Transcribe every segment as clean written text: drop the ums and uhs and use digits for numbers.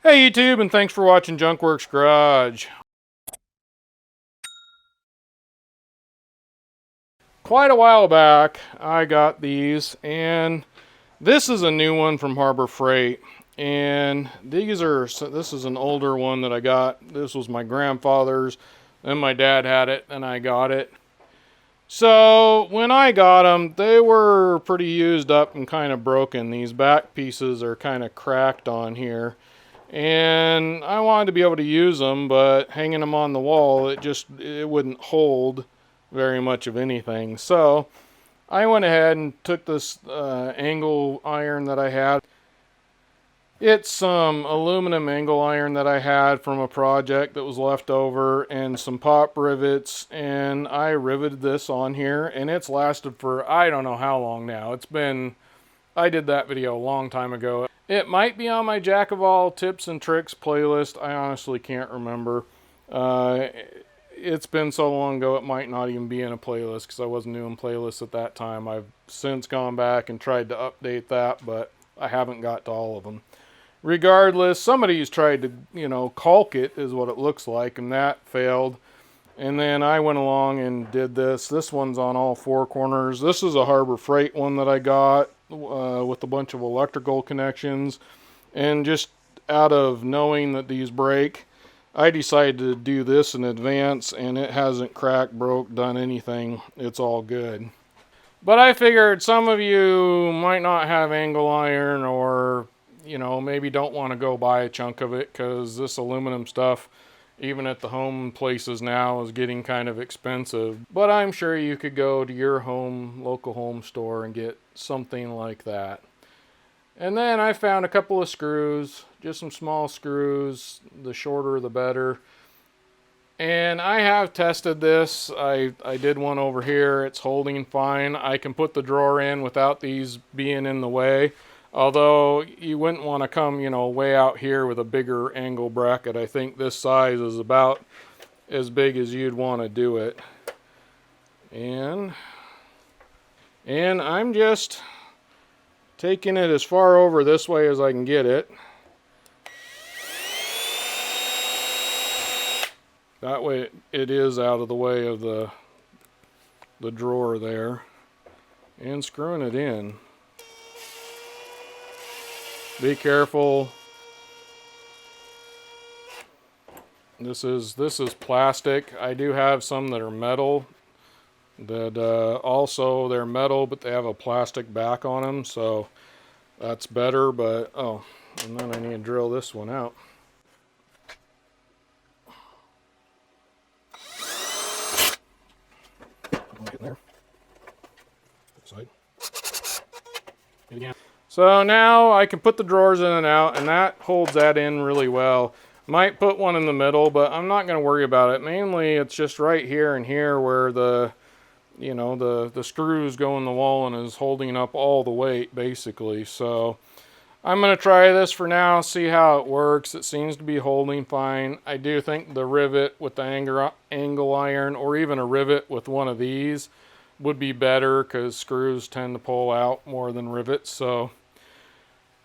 Hey YouTube, and thanks for watching Junkworks Garage. Quite a while back, I got these, and this is a new one from Harbor Freight. And this is an older one that I got. This was my grandfather's, then my dad had it, and I got it. So when I got them, they were pretty used up and kind of broken. These back pieces are kind of cracked on here. And I wanted to be able to use them, but hanging them on the wall, it wouldn't hold very much of anything. So I went ahead and took this angle iron that I had. It's some aluminum angle iron that I had from a project that was left over, and some pop rivets, and I riveted this on here, and it's lasted for I don't know how long now. I did that video a long time ago. It might be on my Jack of All Tips and Tricks playlist. I honestly can't remember. It's been so long ago it might not even be in a playlist because I wasn't doing playlists at that time. I've since gone back and tried to update that, but I haven't got to all of them. Regardless, somebody's tried to, caulk it is what it looks like, and that failed. And then I went along and did this. This one's on all four corners. This is a Harbor Freight one that I got with a bunch of electrical connections. And just out of knowing that these break, I decided to do this in advance, and it hasn't cracked, broke, done anything. It's all good. But I figured some of you might not have angle iron, or maybe don't want to go buy a chunk of it, because this aluminum stuff, even at the home places now, is getting kind of expensive. But I'm sure you could go to your local home store and get something like that. And then I found a couple of screws, just some small screws, the shorter the better. And I have tested this. I did one over here. It's holding fine. I can put the drawer in without these being in the way. Although you wouldn't want to come, way out here with a bigger angle bracket. I think this size is about as big as you'd want to do it. And I'm just taking it as far over this way as I can get it. That way it is out of the way of the drawer there. And screwing it in. Be careful. This is plastic. I do have some that are metal. That also they're metal, but they have a plastic back on them, so that's better. But and then I need to drill this one out. Get in there. Side. Again. So now I can put the drawers in and out, and that holds that in really well. Might put one in the middle, but I'm not going to worry about it. Mainly it's just right here and here where the screws go in the wall and is holding up all the weight basically. So I'm going to try this for now, see how it works. It seems to be holding fine. I do think the rivet with the angle iron, or even a rivet with one of these, would be better because screws tend to pull out more than rivets. So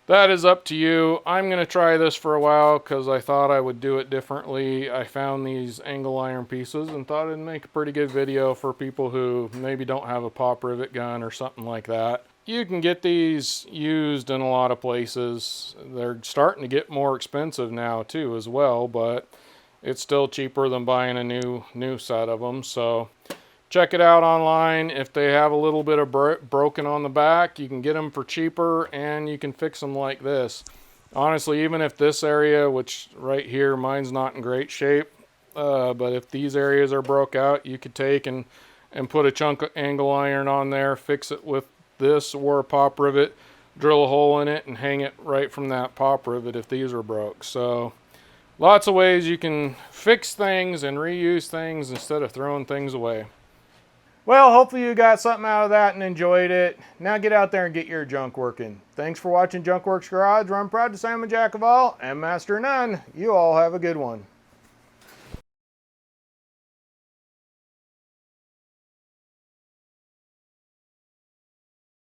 that is up to you. I'm going to try this for a while because I thought I would do it differently. I found these angle iron pieces and thought it'd make a pretty good video for people who maybe don't have a pop rivet gun or something like that. You can get these used in a lot of places. They're starting to get more expensive now too as well, but it's still cheaper than buying a new set of them. So check it out online. If they have a little bit of broken on the back, you can get them for cheaper, and you can fix them like this. Honestly, even if this area, which right here, mine's not in great shape, but if these areas are broke out, you could take and put a chunk of angle iron on there, fix it with this or a pop rivet, drill a hole in it, and hang it right from that pop rivet if these are broke. So lots of ways you can fix things and reuse things instead of throwing things away. Well, hopefully you got something out of that and enjoyed it. Now get out there and get your junk working. Thanks for watching Junkworks Garage, where I'm proud to say I'm a jack of all and master of none. You all have a good one.